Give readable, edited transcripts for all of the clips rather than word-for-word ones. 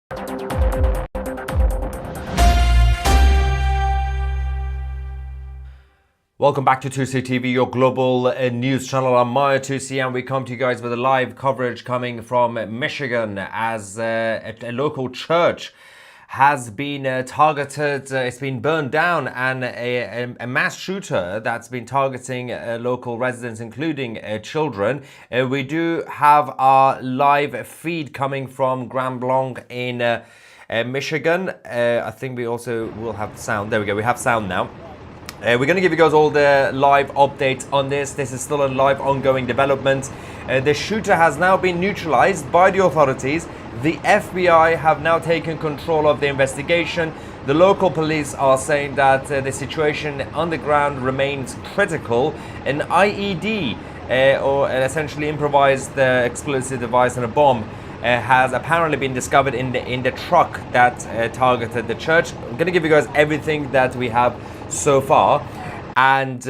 Welcome back to Tousi TV, your global news channel. I'm Tousi, and we come to you guys with a live coverage coming from Michigan as a local church has been targeted. It's been burned down, and a mass shooter that's been targeting local residents, including children. We do have our live feed coming from Grand Blanc in Michigan. I think we also will have sound. There we go. We have sound now. We're going to give you guys all the live updates on this. This is still a live ongoing development. The shooter has now been neutralized by the authorities. The FBI have now taken control of the investigation. The local police are saying that the situation on the ground remains critical. An IED, or an essentially improvised explosive device and a bomb, has apparently been discovered in the truck that targeted the church. I'm going to give you guys everything that we have so far, and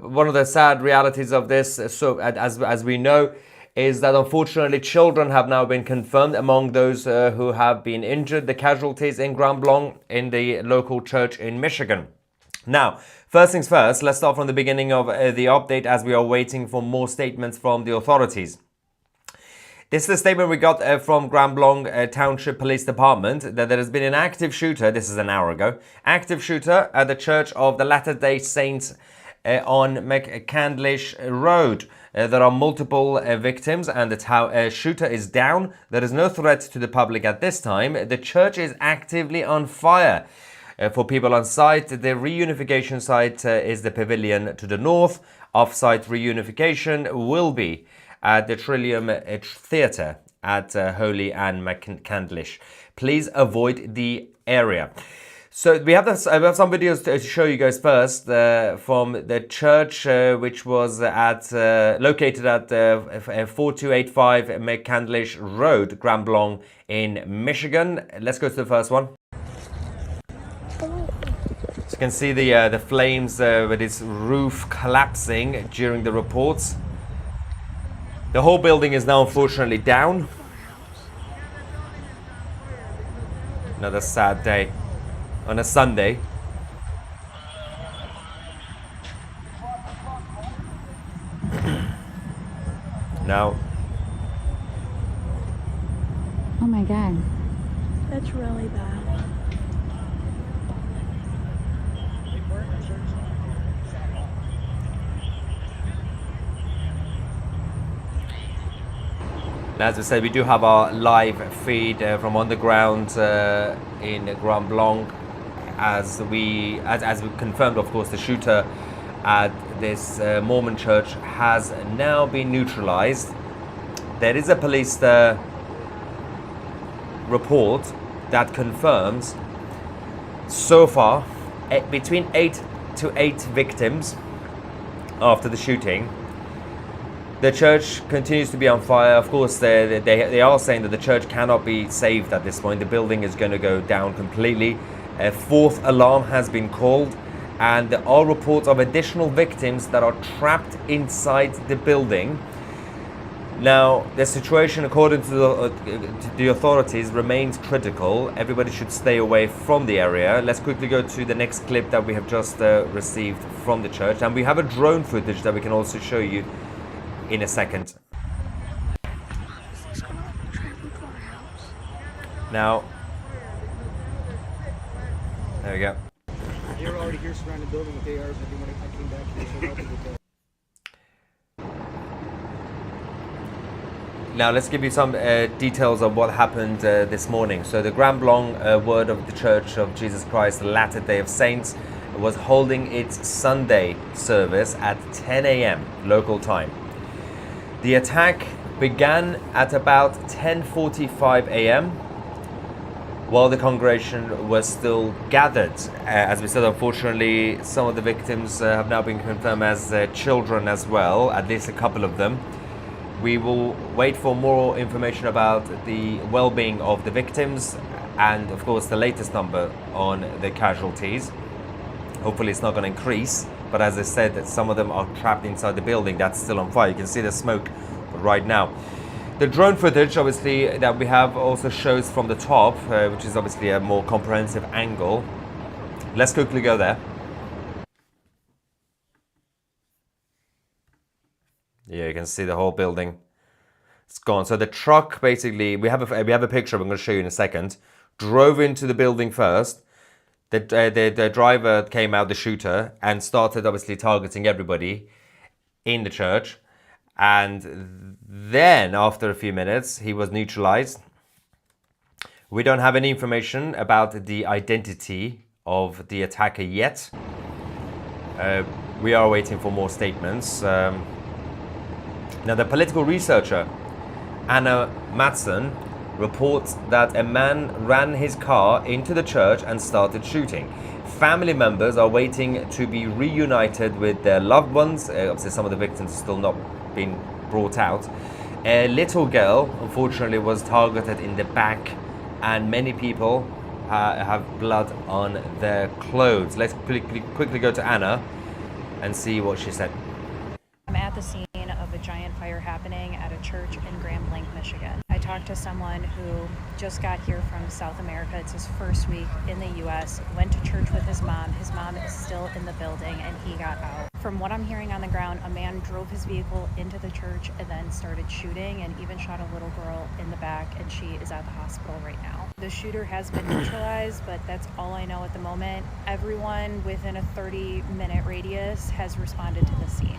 one of the sad realities of this, so as we know, is that unfortunately children have now been confirmed among those who have been injured, the casualties in Grand Blanc in the local church in Michigan. Now, first things first, let's start from the beginning of the update as we are waiting for more statements from the authorities. This is a statement we got from Grand Blanc Township Police Department that there has been an active shooter, this is an hour ago, active shooter at the Church of the Latter-day Saints on McCandlish Road. There are multiple victims, and the shooter is down. There is no threat to the public at this time. The church is actively on fire. For people on site, the reunification site is the pavilion to the north. Off-site reunification will be at the Trillium Theatre at Holy and McCandlish. Please avoid the area. So we have some videos to show you guys first from the church, which was located at 4285 McCandlish Road, Grand Blanc in Michigan. Let's go to the first one. So you can see the flames with its roof collapsing during the reports. The whole building is now unfortunately down. Another sad day on a Sunday. Now. Oh my God. That's really bad. As I said, we do have our live feed from on the ground in Grand Blanc, as we confirmed. Of course, the shooter at this Mormon church has now been neutralized. There is a police report that confirms so far between 8 to 8 victims after the shooting. The church continues to be on fire. Of course, they are saying that the church cannot be saved at this point. The building is going to go down completely. A fourth alarm has been called, and there are reports of additional victims that are trapped inside the building. Now, the situation, according to the authorities, remains critical. Everybody should stay away from the area. Let's quickly go to the next clip that we have just received from the church, and we have a drone footage that we can also show you in a second. Now, there we go. They were already here surrounding the building with ARs. I think when I came back here, so helping with that. Now let's give you some details of what happened this morning. So the Grand Blanc Word of the Church of Jesus Christ Latter-day of Saints was holding its Sunday service at 10 a.m. local time. The attack began at about 10:45 a.m. while the congregation was still gathered. As we said, unfortunately, some of the victims have now been confirmed as children as well, at least a couple of them. We will wait for more information about the well-being of the victims and, of course, the latest number on the casualties. Hopefully it's not going to increase, but as I said, that some of them are trapped inside the building that's still on fire. You can see the smoke right now. The drone footage, obviously, that we have also shows from the top, which is obviously a more comprehensive angle. Let's quickly go there. Yeah, you can see the whole building. It's gone. So the truck, basically, we have a picture I'm going to show you in a second. Drove into the building first. The driver came out, the shooter, and started obviously targeting everybody in the church. And then, after a few minutes, he was neutralized. We don't have any information about the identity of the attacker yet. We are waiting for more statements. Now, the political researcher, Anna Matson, reports that a man ran his car into the church and started shooting. Family members are waiting to be reunited with their loved ones. Obviously, some of the victims are still not been brought out. A little girl, unfortunately, was targeted in the back, and many people have blood on their clothes. Let's quickly go to Anna and see what she said. I'm at the scene of a giant fire happening at a church in Grand Blanc, Michigan. I talked to someone who just got here from South America. It's his first week in the U.S., went to church with his mom. His mom is still in the building and he got out. From what I'm hearing on the ground, a man drove his vehicle into the church and then started shooting and even shot a little girl in the back, and she is at the hospital right now. The shooter has been neutralized, but that's all I know at the moment. Everyone within a 30-minute radius has responded to the scene.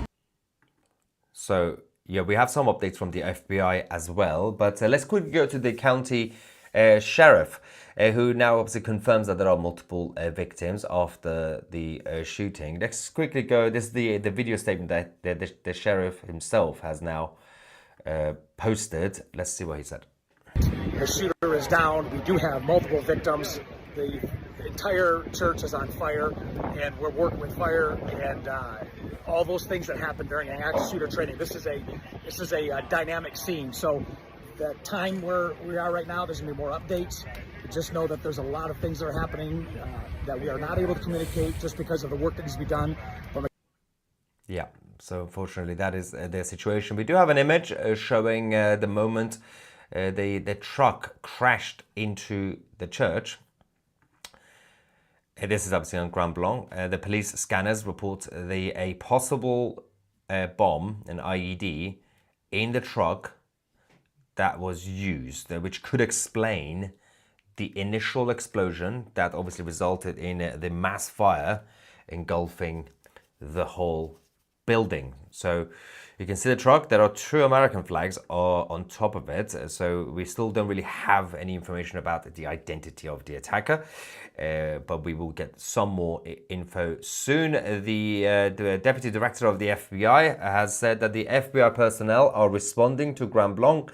So, yeah, we have some updates from the FBI as well, but let's quickly go to the county sheriff, who now obviously confirms that there are multiple victims after the shooting. Let's quickly go, this is the video statement that the sheriff himself has now posted. Let's see what he said. The shooter is down. We do have multiple victims. The entire church is on fire, and we're working with fire and all those things that happen during an active shooter training. This is a dynamic scene. So the time where we are right now, there's gonna be more updates. Just know that there's a lot of things that are happening that we are not able to communicate just because of the work that needs to be done. Yeah, so unfortunately that is the situation. We do have an image showing the moment the truck crashed into the church. This is obviously on Grand Blanc. The police scanners report a possible bomb, an IED, in the truck that was used, which could explain the initial explosion that obviously resulted in the mass fire engulfing the whole building. So you can see the truck. There are 2 American flags on top of it. So we still don't really have any information about the identity of the attacker, but we will get some more info soon. The deputy director of the FBI has said that the FBI personnel are responding to Grand Blanc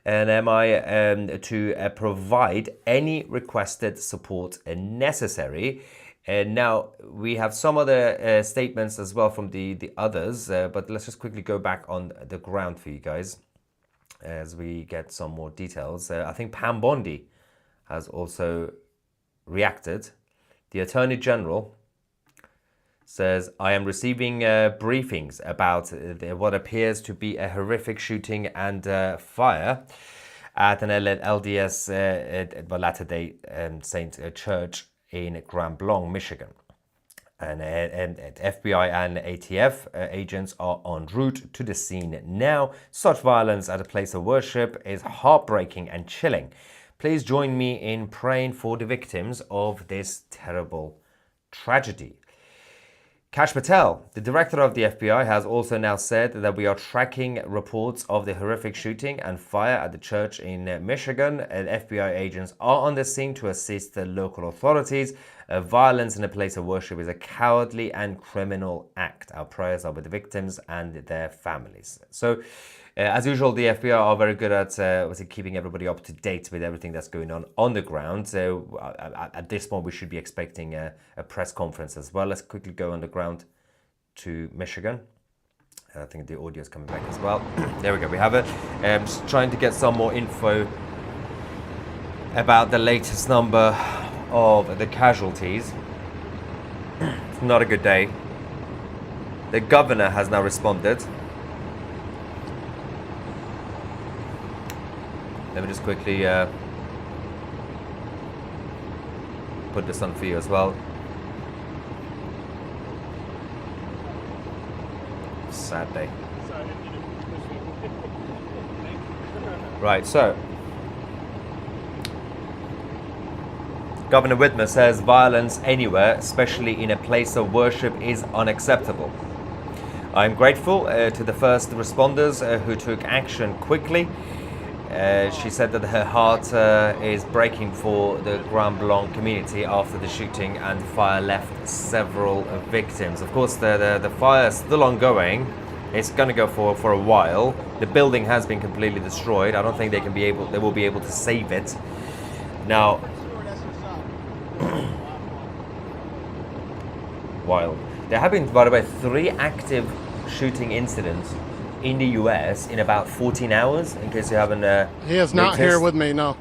and MI to provide any requested support necessary. And now we have some other statements as well from the others, but let's just quickly go back on the ground for you guys as we get some more details. I think Pam Bondi has also reacted. The Attorney General says, I am receiving briefings about what appears to be a horrific shooting and fire at an LDS Latter-day Saint church in Grand Blanc, Michigan. And FBI and ATF agents are en route to the scene now. Such violence at a place of worship is heartbreaking and chilling. Please join me in praying for the victims of this terrible tragedy. Kash Patel, the director of the FBI, has also now said that we are tracking reports of the horrific shooting and fire at the church in Michigan, and FBI agents are on the scene to assist the local authorities. Violence in a place of worship is a cowardly and criminal act. Our prayers are with the victims and their families. So, as usual, the FBI are very good at keeping everybody up to date with everything that's going on the ground. So at this point, we should be expecting a press conference as well. Let's quickly go on the ground to Michigan. I think the audio is coming back as well. There we go, we have it. Just trying to get some more info about the latest number of the casualties. It's not a good day. The governor has now responded. Let me just quickly put this on for you as well. Sad day. Right, so Governor Whitmer says violence anywhere, especially in a place of worship, is unacceptable. I'm grateful to the first responders who took action quickly. She said that her heart is breaking for the Grand Blanc community after the shooting and fire left several victims. Of course, the fire is still ongoing. It's going to go for a while. The building has been completely destroyed. I don't think they will be able to save it. Now, wild. There have been, by the way, 3 active shooting incidents in the US in about 14 hours, in case you haven't He is not here with me, no.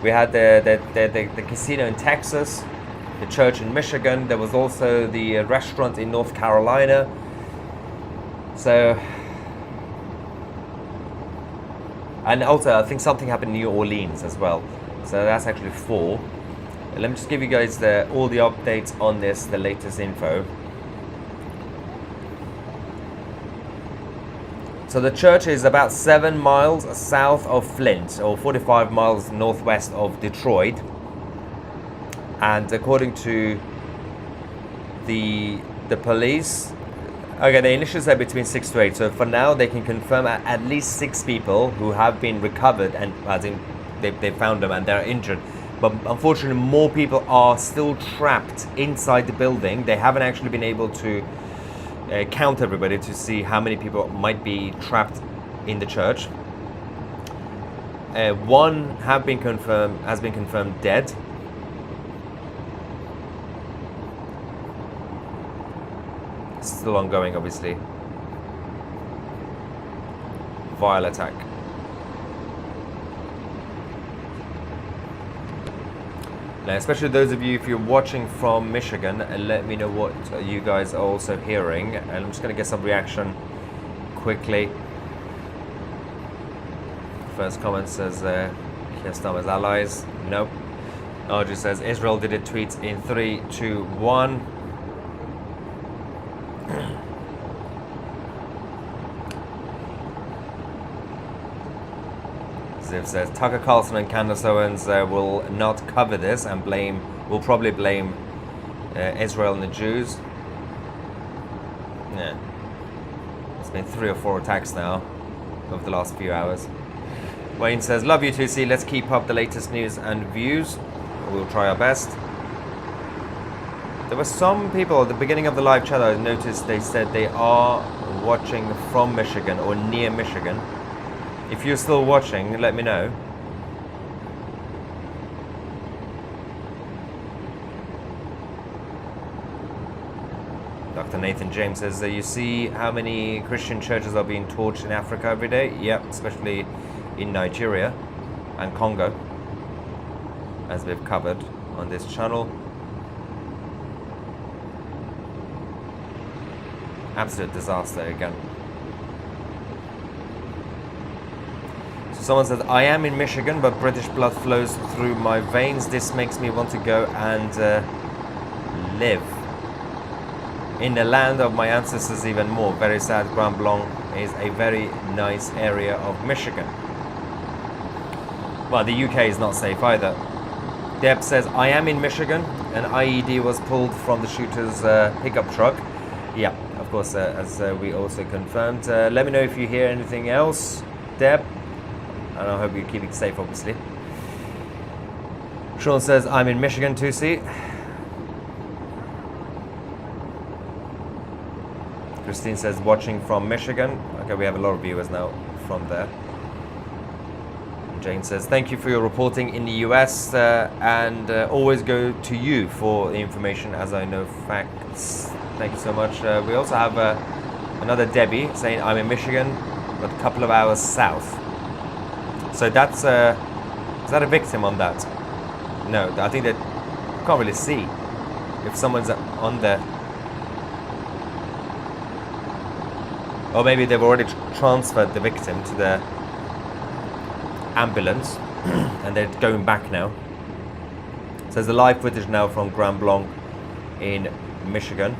We had the casino in Texas, the church in Michigan. There was also the restaurant in North Carolina. So, and also I think something happened in New Orleans as well. So that's actually 4. Let me just give you guys all the updates on this, the latest info. So the church is about 7 miles south of Flint, or 45 miles northwest of Detroit. And according to the police, okay, they initially said between 6 to 8. So for now, they can confirm at least 6 people who have been recovered, and as in they found them and they're injured. But unfortunately, more people are still trapped inside the building. They haven't actually been able to count everybody to see how many people might be trapped in the church. 1 has been confirmed dead. Still ongoing, obviously. Vile attack. Now, especially those of you, if you're watching from Michigan, let me know what you guys are also hearing. And I'm just going to get some reaction quickly. First comment says, Keir Starmer's allies. Nope. Audrey says, Israel did a tweet in 3, 2, 1. Ziv says Tucker Carlson and Candace Owens will not cover this and will probably blame Israel and the Jews. Yeah, it's been 3 or 4 attacks now over the last few hours. Wayne says, love you Tousi, let's keep up the latest news and views. We'll try our best. There were some people at the beginning of the live chat, I noticed they said they are watching from Michigan or near Michigan. If you're still watching, let me know. Dr. Nathan James says, you see how many Christian churches are being torched in Africa every day? Yep, especially in Nigeria and Congo, as we've covered on this channel. Absolute disaster again. Someone says, I am in Michigan, but British blood flows through my veins. This makes me want to go and live in the land of my ancestors even more. Very sad. Grand Blanc is a very nice area of Michigan. Well, the UK is not safe either. Deb says, I am in Michigan. An IED was pulled from the shooter's pickup truck. Yeah, of course, as we also confirmed. Let me know if you hear anything else, Deb. And I hope you're keeping safe, obviously. Sean says, I'm in Michigan, Tousi. Christine says, watching from Michigan. Okay, we have a lot of viewers now from there. Jane says, thank you for your reporting in the US and always go to you for information as I know facts. Thank you so much. We also have another Debbie saying, I'm in Michigan, but a couple of hours south. So that's, is that a victim on that? No, I think that you can't really see if someone's on there. Or maybe they've already transferred the victim to the ambulance, and they're going back now. So there's the live footage now from Grand Blanc in Michigan.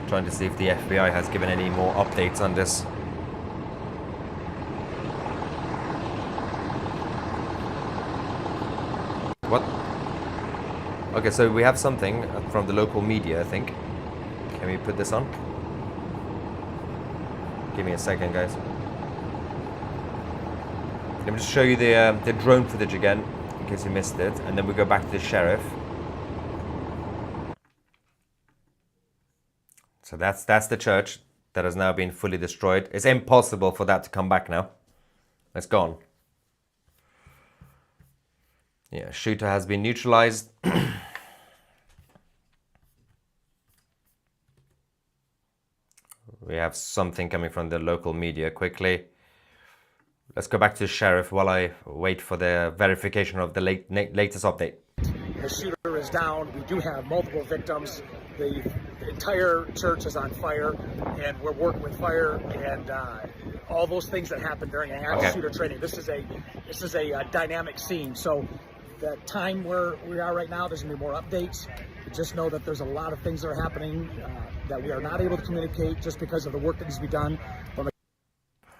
Trying to see if the FBI has given any more updates on this. What? Okay, so we have something from the local media, I think. Can we put this on? Give me a second, guys. Let me just show you the drone footage again, in case you missed it, and then we go back to the sheriff. So that's the church that has now been fully destroyed. It's impossible for that to come back now. It's gone. Yeah, shooter has been neutralized. We have something coming from the local media quickly. Let's go back to the sheriff while I wait for the verification of the latest update. The shooter is down. We do have multiple victims. The entire church is on fire, and we're working with fire and all those things that happen during an active shooter training. This is a dynamic scene. So the time where we are right now, there's going to be more updates. Just know that there's a lot of things that are happening that we are not able to communicate just because of the work that needs to be done.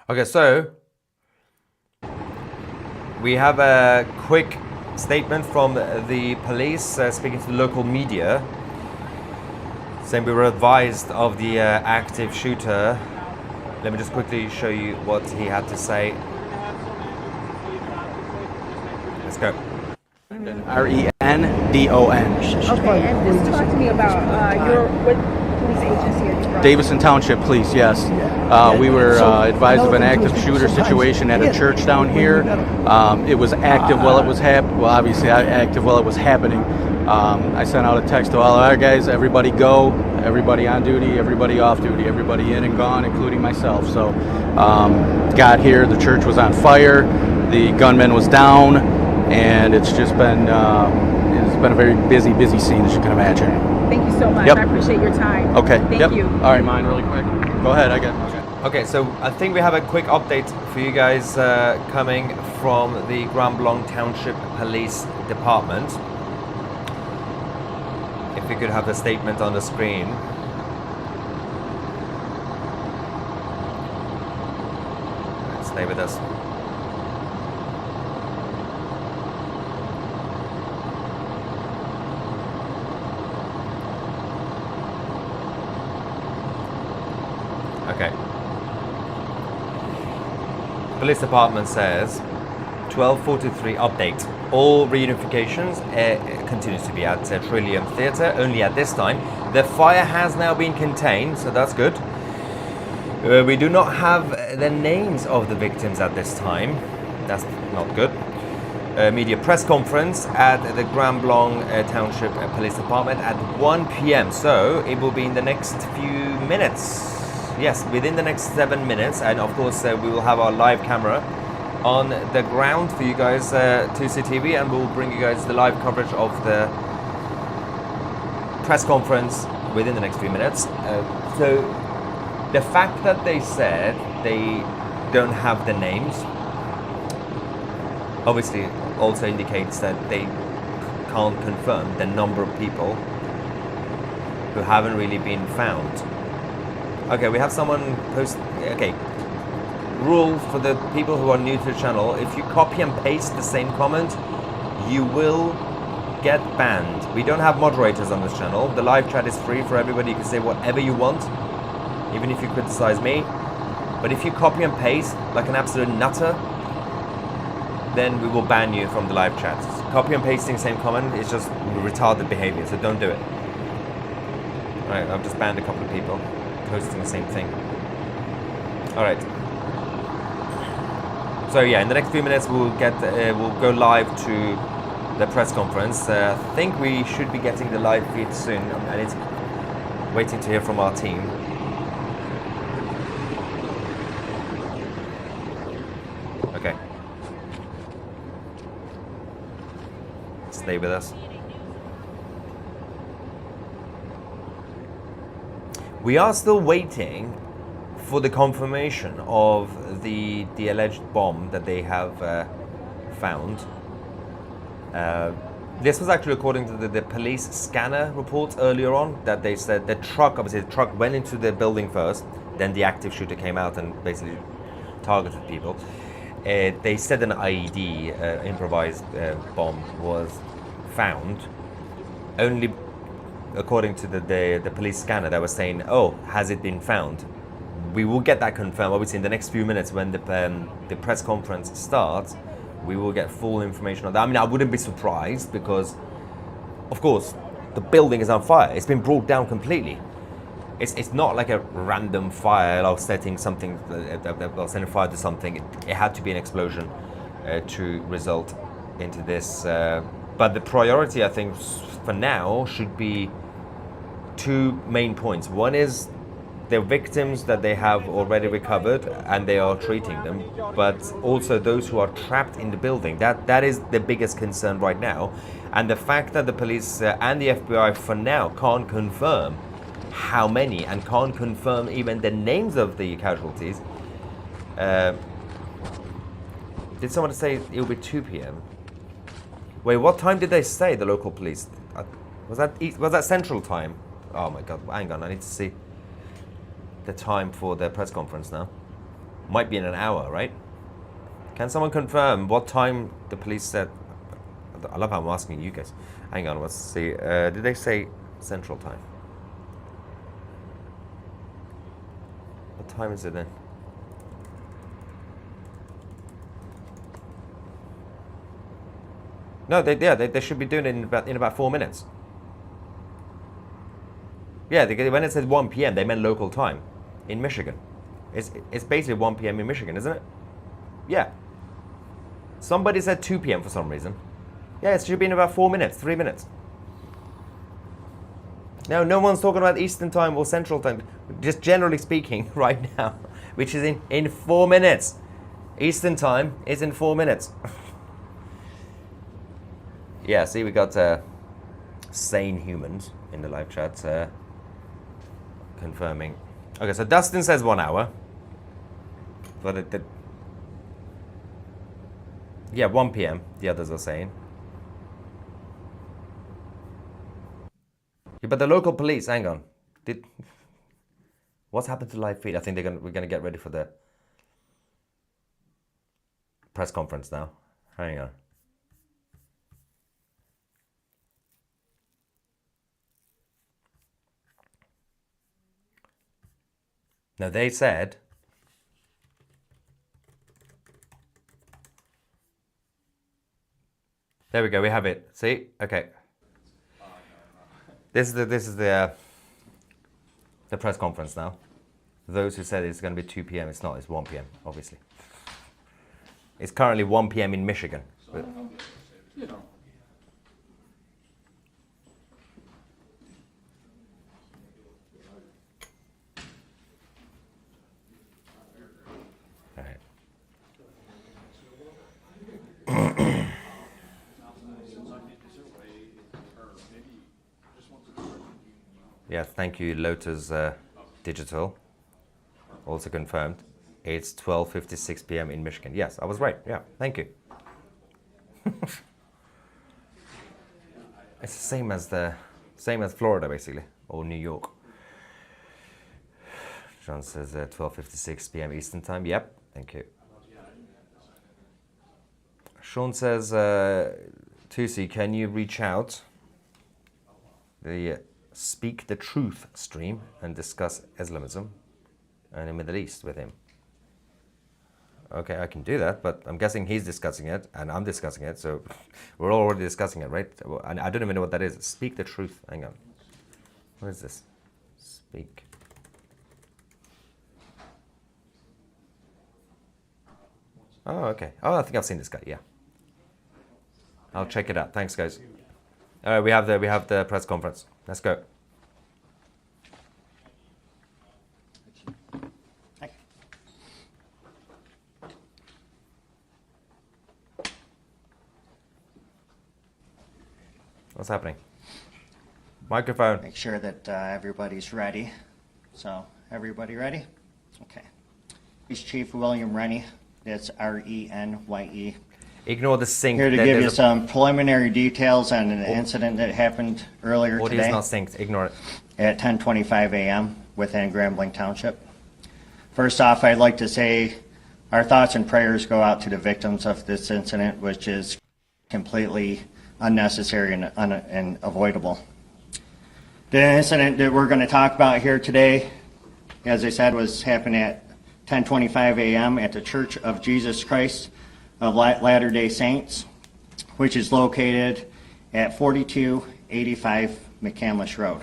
Okay, so we have a quick statement from the police speaking to the local media, saying we were advised of the active shooter. Let me just quickly show you what he had to say. Let's go. Rendon. Okay, and just talk to me about what police agency are you from? Davison Township Police, yes. We were advised of an active shooter situation at a church down here. It was active while it was obviously active while it was happening. I sent out a text to all our guys, everybody go, everybody on duty, everybody off duty, everybody in and gone, including myself. So got here, the church was on fire, the gunman was down, and it's just been a very busy scene, as you can imagine. Thank you so much. Yep. I appreciate your time. Okay. Thank you. All right, mine really quick. Go ahead, I get it. Okay, so I think we have a quick update for you guys coming from the Grand Blanc Township Police Department. If we could have the statement on the screen. Stay with us. Okay. Police department says 12:43 update. All reunifications continues to be at Trillium Theatre, only at this time. The fire has now been contained, so that's good. We do not have the names of the victims at this time. That's not good. Media press conference at the Grand Blanc Township Police Department at 1 p.m. So it will be in the next few minutes. Yes, within the next 7 minutes, and of course we will have our live camera on the ground for you guys, Tousi TV, and we'll bring you guys the live coverage of the press conference within the next few minutes. So the fact that they said they don't have the names obviously also indicates that they can't confirm the number of people who haven't really been found. Okay, we have someone post. Okay, rule for the people who are new to the channel: if you copy and paste the same comment, you will get banned. We don't have moderators on this channel. The live chat is free for everybody. You can say whatever you want, even if you criticize me. But if you copy and paste like an absolute nutter, then we will ban you from the live chat. Copy and pasting same comment is just retarded behavior, so don't do it. Alright, I've just banned a couple of people posting the same thing. Alright. So yeah, in the next few minutes we'll go live to the press conference. I think we should be getting the live feed soon, and it's waiting to hear from our team. Okay. Stay with us. We are still waiting for the confirmation of the alleged bomb that they have found. This was actually according to the police scanner reports earlier on, that they said the truck, obviously the truck went into the building first, then the active shooter came out and basically targeted people. They said an IED, improvised bomb, was found. Only according to the police scanner, they were saying, oh, has it been found? We will get that confirmed, obviously, in the next few minutes when the press conference starts. We will get full information on that. I mean, I wouldn't be surprised because, of course, the building is on fire. It's been brought down completely. It's not like a random fire or setting something, or setting fire to something. It had to be an explosion to result into this. But the priority, I think, for now should be two main points. One is the victims that they have already recovered and they are treating them, but also those who are trapped in the building. That is the biggest concern right now. And the fact that the police and the FBI for now can't confirm how many and can't confirm even the names of the casualties. Did someone say it will be 2 p.m.? Wait, what time did they say, the local police? Was that Central Time? Oh my God, hang on, I need to see the time for the press conference now. Might be in an hour, right? Can someone confirm what time the police said? I love how I'm asking you guys. Hang on, let's see. Did they say Central Time? What time is it then? No, they should be doing it in about 4 minutes. Yeah, when it said 1 p.m., they meant local time in Michigan. It's basically 1 p.m. in Michigan, isn't it? Yeah. Somebody said 2 p.m. for some reason. Yeah, it should be in about 4 minutes, 3 minutes. No one's talking about Eastern Time or Central Time. Just generally speaking right now, which is in 4 minutes. Eastern Time is in 4 minutes. Yeah, see, we got sane humans in the live chat confirming. Okay, so Dustin says 1 hour. But yeah, 1 p.m. the others are saying. Yeah, but the local police, hang on. What's happened to live feed? I think we're gonna get ready for the press conference now. Hang on. Now they said there we go, we have it. See? Okay. This is the press conference now. Those who said it's going to be 2 p.m. It's not. It's 1 p.m. Obviously. It's currently 1 p.m. in Michigan. But, You know. yeah, thank you, Lotus Digital. Also confirmed. It's 12:56 p.m. in Michigan. Yes, I was right. Yeah, thank you. It's the same as Florida, basically, or New York. John says 12:56 p.m. Eastern Time. Yep, thank you. Sean says, Tousi, can you reach out the Speak the Truth stream and discuss Islamism and the Middle East with him? Okay, I can do that, but I'm guessing he's discussing it and I'm discussing it, so we're already discussing it, right? And I don't even know what that is. Speak the Truth. Hang on. What is this? Speak. Oh, okay. Oh, I think I've seen this guy. Yeah. I'll check it out. Thanks, guys. All right, we have the press conference. Let's go. What's happening? Microphone. Make sure that everybody's ready. So, everybody ready? Okay. He's Chief William Rennie. That's R-E-N-Y-E. Ignore the sync. Here to give you some preliminary details on an incident that happened earlier Audio is today not synced. Ignore it. at 10:25 a.m. within Grambling Township. First off, I'd like to say our thoughts and prayers go out to the victims of this incident, which is completely unnecessary and avoidable. The incident that we're going to talk about here today, as I said, was happened at 10:25 a.m. at the Church of Jesus Christ of Latter-day Saints, which is located at 4285 McCandless Road.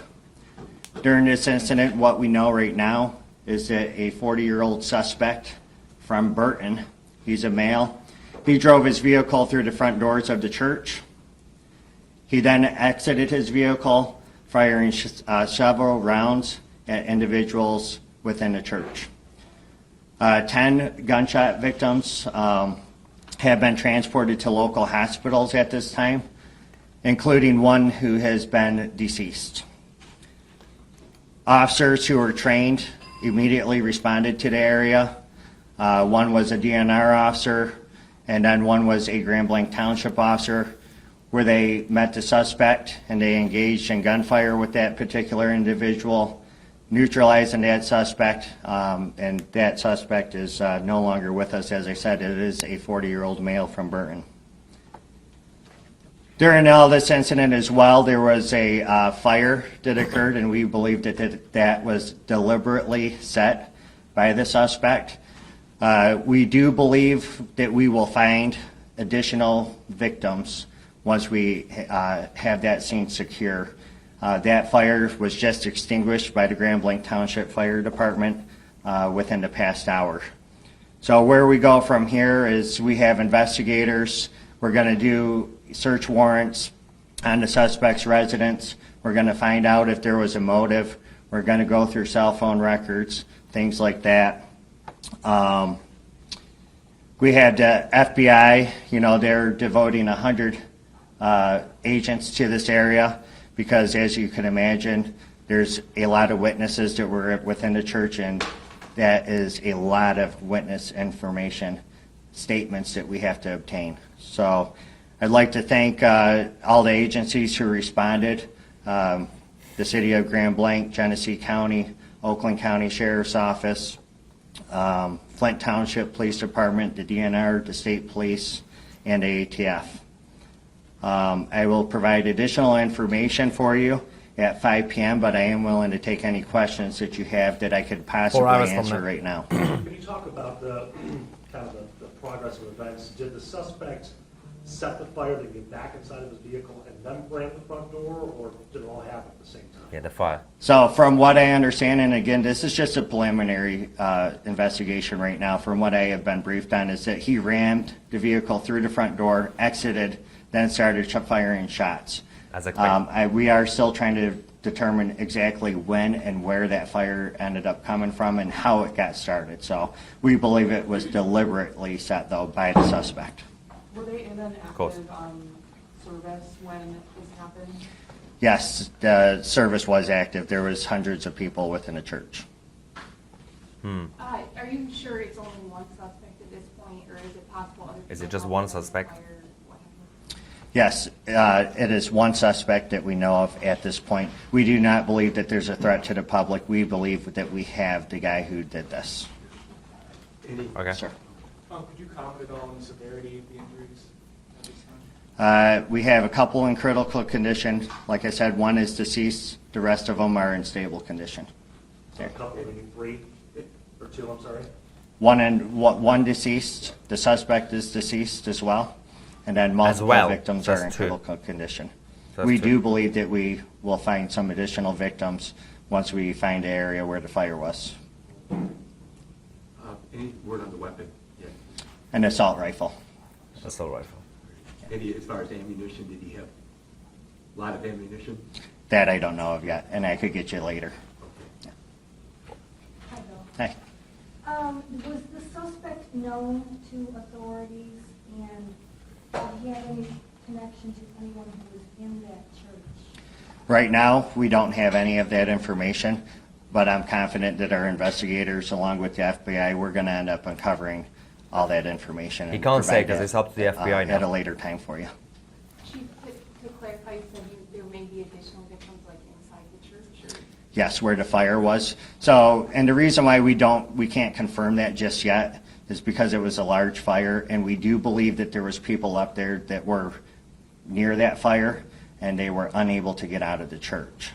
During this incident, what we know right now is that a 40-year-old suspect from Burton, he's a male, he drove his vehicle through the front doors of the church. He then exited his vehicle, firing several rounds at individuals within the church. 10 gunshot victims have been transported to local hospitals at this time, including one who has been deceased. Officers who were trained immediately responded to the area. One was a DNR officer, and then one was a Grambling Township officer, where they met the suspect and they engaged in gunfire with that particular individual, neutralizing that suspect, and that suspect is no longer with us. As I said, it is a 40-year-old male from Burton. During all this incident as well, there was a fire that occurred, and we believe that was deliberately set by the suspect. We do believe that we will find additional victims once we have that scene secure. That fire was just extinguished by the Grambling Township Fire Department within the past hour. So where we go from here is we have investigators. We're going to do search warrants on the suspect's residence. We're going to find out if there was a motive. We're going to go through cell phone records, things like that. We had FBI, they're devoting 100 agents to this area because, as you can imagine, there's a lot of witnesses that were within the church, and that is a lot of witness information, statements that we have to obtain. So I'd like to thank all the agencies who responded, the City of Grambling, Genesee County, Oakland County Sheriff's Office, Flint Township Police Department, the DNR, the State Police, and the ATF. I will provide additional information for you at 5 p.m., but I am willing to take any questions that you have that I could possibly answer right now. Can you talk about the progress of events? Did the suspect set the fire to get back inside of his vehicle and then ram the front door, or did it all happen at the same time? Yeah, the fire. So from what I understand, and again, this is just a preliminary investigation right now, from what I have been briefed on, is that he rammed the vehicle through the front door, exited, then started firing shots. As expected. We are still trying to determine exactly when and where that fire ended up coming from and how it got started. So we believe it was deliberately set, though, by the suspect. Were they in an active service when this happened? Yes, the service was active. There was hundreds of people within the church. Are you sure it's only one suspect at this point, or is it possible other people? Is it just one suspect? Yes, it is one suspect that we know of at this point. We do not believe that there's a threat to the public. We believe that we have the guy who did this. Okay. Sir. Could you comment on the severity of the injuries at this time? We have a couple in critical condition. Like I said, one is deceased. The rest of them are in stable condition. So a couple, maybe three or two, I'm sorry? One deceased. The suspect is deceased as well. And then multiple victims are in critical condition. We do believe that we will find some additional victims once we find the area where the fire was. Any word on the weapon yet? An assault rifle. Assault rifle. Any, as far as ammunition, did he have a lot of ammunition? That I don't know of yet, and I could get you later. Okay. Yeah. Hi, Bill. Hey. Was the suspect known to authorities, and he had any connection to anyone who was in that church? Right now, we don't have any of that information. but I'm confident that our investigators, along with the FBI, we're going to end up uncovering all that information. He can't say because it's up to the FBI now. At a later time for you. Chief, to clarify, you said there may be additional victims like inside the church? Or? Yes, where the fire was. So, and the reason why we can't confirm that just yet is because it was a large fire, and we do believe that there was people up there that were near that fire, and they were unable to get out of the church.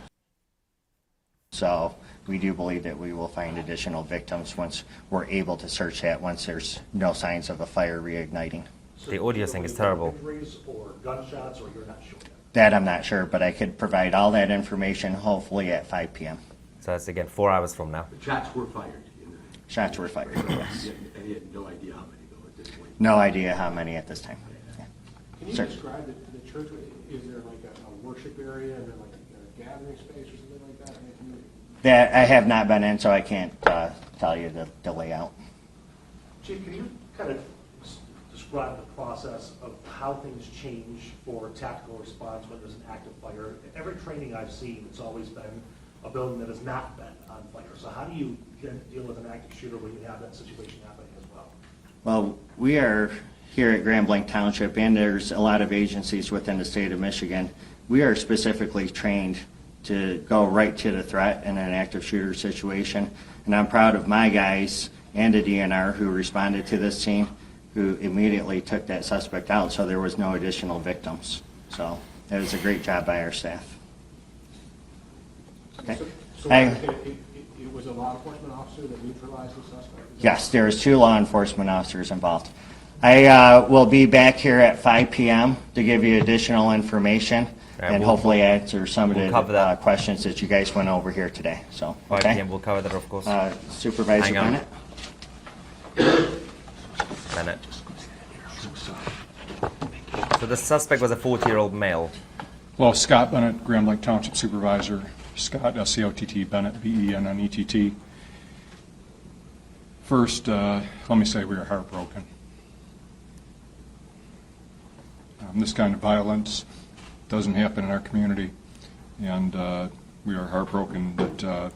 So we do believe that we will find additional victims once we're able to search that, once there's no signs of a fire reigniting. The audio thing is terrible. Injuries or gunshots, or you're not sure yet? That I'm not sure, but I could provide all that information hopefully at 5 p.m. So that's again 4 hours from now. The shots were fired. Shots were fired, yes. And you had no idea how many though at this point? No idea how many at this time. Yeah. Can you Sir. describe the church? Is there like a worship area and then like a gathering space or something like that? That I have not been in, so I can't tell you the layout. Chief, can you kind of describe the process of how things change for tactical response when there's an active fire? In every training I've seen, it's always been a building that has not been on fire. So how do you deal with an active shooter when you have that situation happening as well? Well, we are here at Grand Blanc Township, and there's a lot of agencies within the state of Michigan. We are specifically trained to go right to the threat in an active shooter situation. And I'm proud of my guys and the DNR who responded to this scene, who immediately took that suspect out, so there was no additional victims. So it was a great job by our staff. Okay. So it was a law enforcement officer that neutralized the suspect? Yes, there was 2 law enforcement officers involved. I will be back here at 5 p.m. to give you additional information and hopefully answer some of the questions that you guys went over here today. So, 5 okay. p.m. we'll cover that, of course. Supervisor Bennett. Bennett. So the suspect was a 40-year-old male. Well, Scott Bennett, Grand Blanc Township Supervisor. Scott, S-C-O-T-T, Bennett, B-E-N-N-E-T-T. First, let me say we are heartbroken. This kind of violence doesn't happen in our community, and we are heartbroken that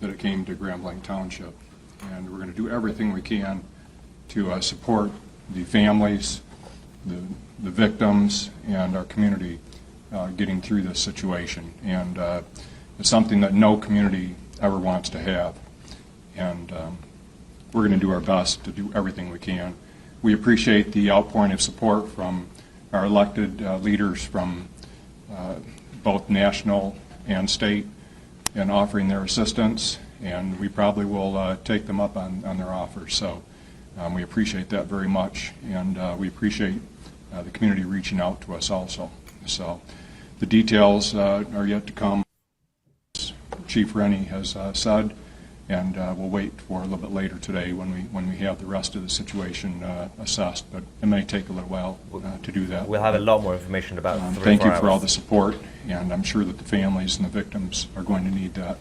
it came to Grand Blanc Township. And we're going to do everything we can to support the families, the victims, and our community getting through this situation. And it's something that no community ever wants to have. And we're going to do our best to do everything we can. We appreciate the outpouring of support from our elected leaders from both national and state in offering their assistance, and we probably will take them up on their offers. So we appreciate that very much, and we appreciate the community reaching out to us also. So the details are yet to come, Chief Rennie has said, and we'll wait for a little bit later today when we have the rest of the situation assessed. But it may take a little while to do that. We'll have a lot more information about 3 or 4 Thank you for hours. all the support, and I'm sure that the families and the victims are going to need that.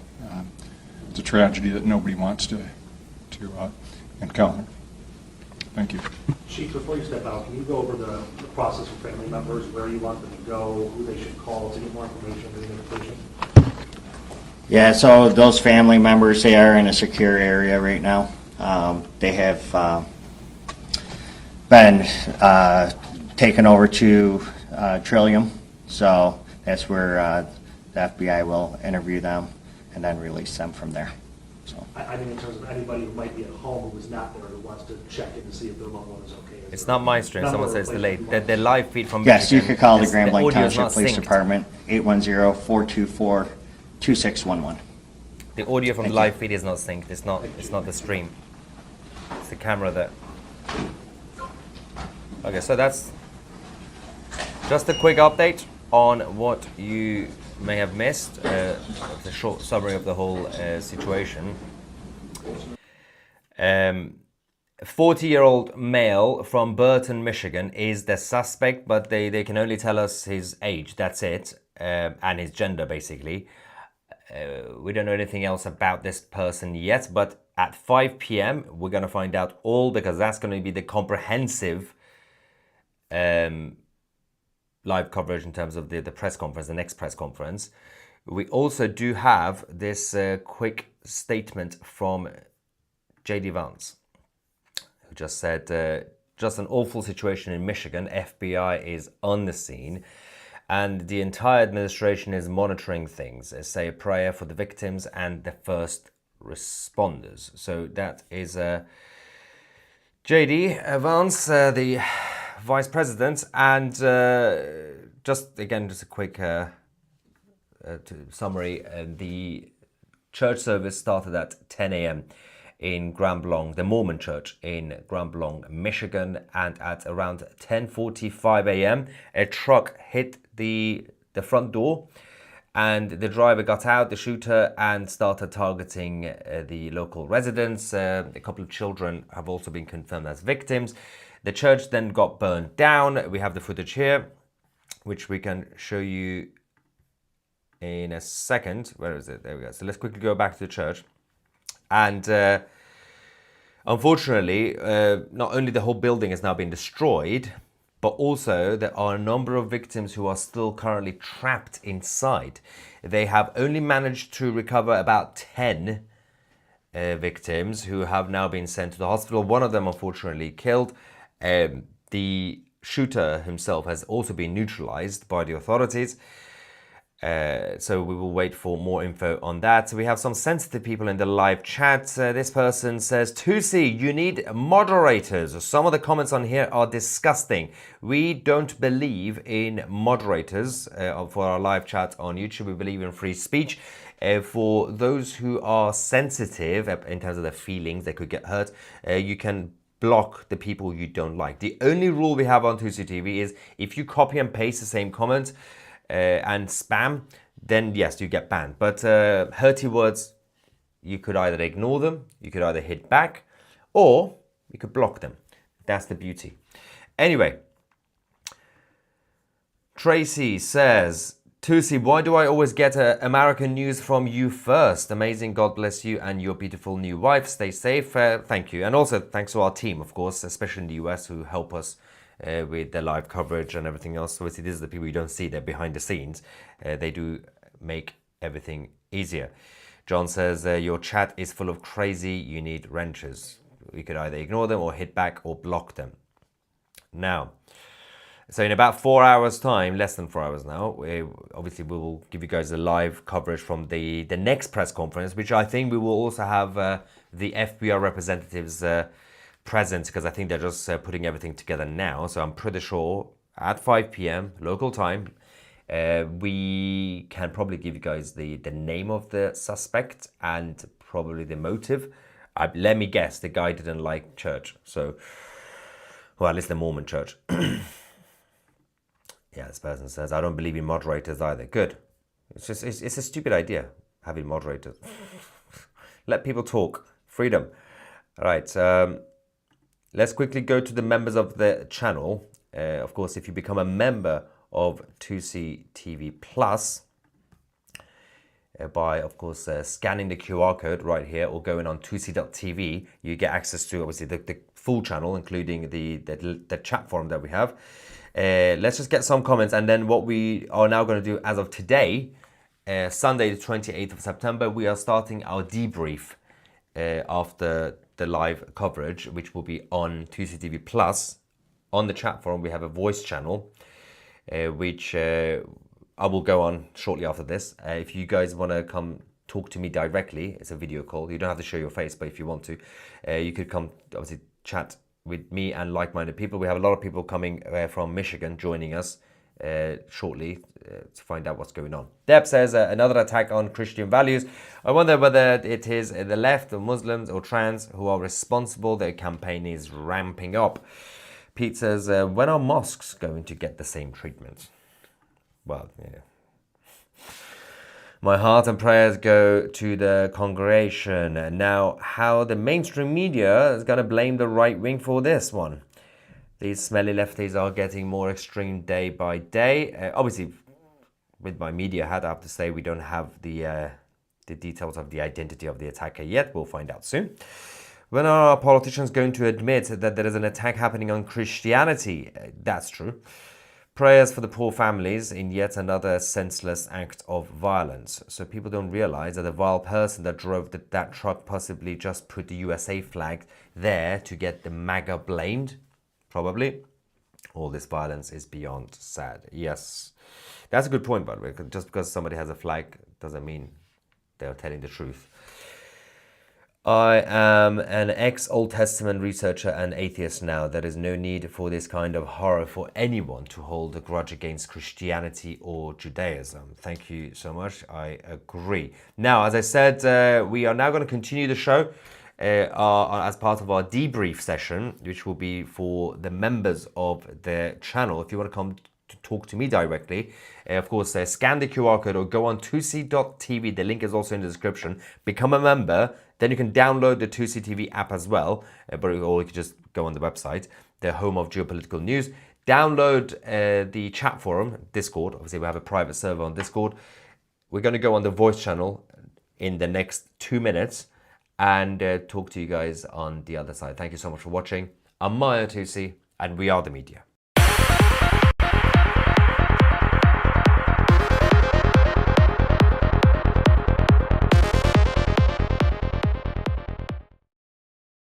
It's a tragedy that nobody wants to encounter. Thank you. Chief, before you step out, can you go over the process for family members, where you want them to go, who they should call to get more information or identification? Yeah, so those family members, they are in a secure area right now. They have been taken over to Trillium, so that's where the FBI will interview them and then release them from there. So I mean, in terms of anybody who might be at home who is not there, who wants to check in to see if their loved one is okay. It's not my stream. Someone says delayed. The live feed from yes, Michigan, you could call the Grand Blanc audio is Township not Police synced. Department, 810-424-2611. The audio from Thank the live you. feed is not synced. It's not the stream. It's the camera that. Okay, so that's just a quick update on what you may have missed. The short summary of the whole situation. 40-year-old male from Burton, Michigan is the suspect, but they can only tell us his age. That's it, and his gender, basically. We don't know anything else about this person yet, but at 5 p.m. we're going to find out all, because that's going to be the comprehensive live coverage in terms of the press conference, the next press conference. We also do have this quick statement from J.D. Vance, who just said, just an awful situation in Michigan. FBI is on the scene and the entire administration is monitoring things. Say a prayer for the victims and the first responders. So that is J.D. Vance, the Vice President, and just a quick summary. The church service started at 10 a.m. in Grand Blanc, the Mormon Church in Grand Blanc, Michigan, and at around 10:45 a.m. a truck hit the front door, and the driver got out, the shooter, and started targeting the local residents. A couple of children have also been confirmed as victims. The church then got burned down. We have the footage here, which we can show you in a second. Where is it? There we go. So let's quickly go back to the church. And unfortunately, not only the whole building has now been destroyed, but also there are a number of victims who are still currently trapped inside. They have only managed to recover about 10 victims who have now been sent to the hospital. One of them unfortunately killed. The shooter himself has also been neutralized by the authorities. So we will wait for more info on that. So we have some sensitive people in the live chat. This person says, Tousi, you need moderators. Some of the comments on here are disgusting. We don't believe in moderators for our live chat on YouTube. We believe in free speech. For those who are sensitive in terms of their feelings, they could get hurt, you can block the people you don't like. The only rule we have on Tousi TV is if you copy and paste the same comment, and spam, then yes, you get banned. But hurty words, you could either ignore them, you could either hit back, or you could block them. That's the beauty. Anyway, Tracy says, Tousi, why do I always get American news from you first? Amazing, God bless you and your beautiful new wife. Stay safe. Thank you. And also thanks to our team, of course, especially in the US, who help us with the live coverage and everything else. So obviously, these are the people you don't see, they're behind the scenes. They do make everything easier. John says, your chat is full of crazy, you need wrenches. You could either ignore them or hit back or block them. Now, so in about 4 hours time, less than 4 hours now, we will give you guys a live coverage from the next press conference, which I think we will also have the FBI representatives present, because I think they're just putting everything together now. So I'm pretty sure at 5 p.m. local time, we can probably give you guys the name of the suspect and probably the motive. Let me guess, the guy didn't like church. So, well, at least the Mormon church. Yeah, this person says, I don't believe in moderators either. Good. It's a stupid idea, having moderators. Let people talk. Freedom. All right. Let's quickly go to the members of the channel. Of course, if you become a member of Tousi TV Plus, by, of course, scanning the QR code right here or going on tousi.tv, you get access to, obviously, the full channel, including the chat forum that we have. Let's just get some comments. And then what we are now going to do as of today, Sunday, the 28th of September, we are starting our debrief after the live coverage, which will be on Tousi TV Plus. On the chat forum, we have a voice channel, which I will go on shortly after this. If you guys want to come talk to me directly, it's a video call. You don't have to show your face, but if you want to, you could come, obviously, chat with me and like-minded people. We have a lot of people coming from Michigan joining us shortly to find out what's going on. Deb says, another attack on Christian values. I wonder whether it is the left or Muslims or trans who are responsible. Their campaign is ramping up. Pete says, when are mosques going to get the same treatment? Well, yeah. My heart and prayers go to the congregation. Now, how the mainstream media is going to blame the right wing for this one. These smelly lefties are getting more extreme day by day. Obviously, with my media hat, I have to say we don't have the details of the identity of the attacker yet. We'll find out soon. When are our politicians going to admit that there is an attack happening on Christianity? That's true. Prayers for the poor families in yet another senseless act of violence. So people don't realize that the vile person that drove that truck possibly just put the USA flag there to get the MAGA blamed. Probably. All this violence is beyond sad. Yes. That's a good point, by the way. Just because somebody has a flag doesn't mean they're telling the truth. I am an ex-Old Testament researcher and atheist now. There is no need for this kind of horror for anyone to hold a grudge against Christianity or Judaism. Thank you so much. I agree. Now, as I said, we are now going to continue the show as part of our debrief session, which will be for the members of the channel. If you want to come to talk to me directly, of course, scan the QR code or go on Tousi TV. The link is also in the description. Become a member. Then you can download the Tousi TV app as well, or you can just go on the website, the home of geopolitical news. Download the chat forum, Discord. Obviously, we have a private server on Discord. We're going to go on the voice channel in the next 2 minutes and talk to you guys on the other side. Thank you so much for watching. I'm Tousi, and we are the media.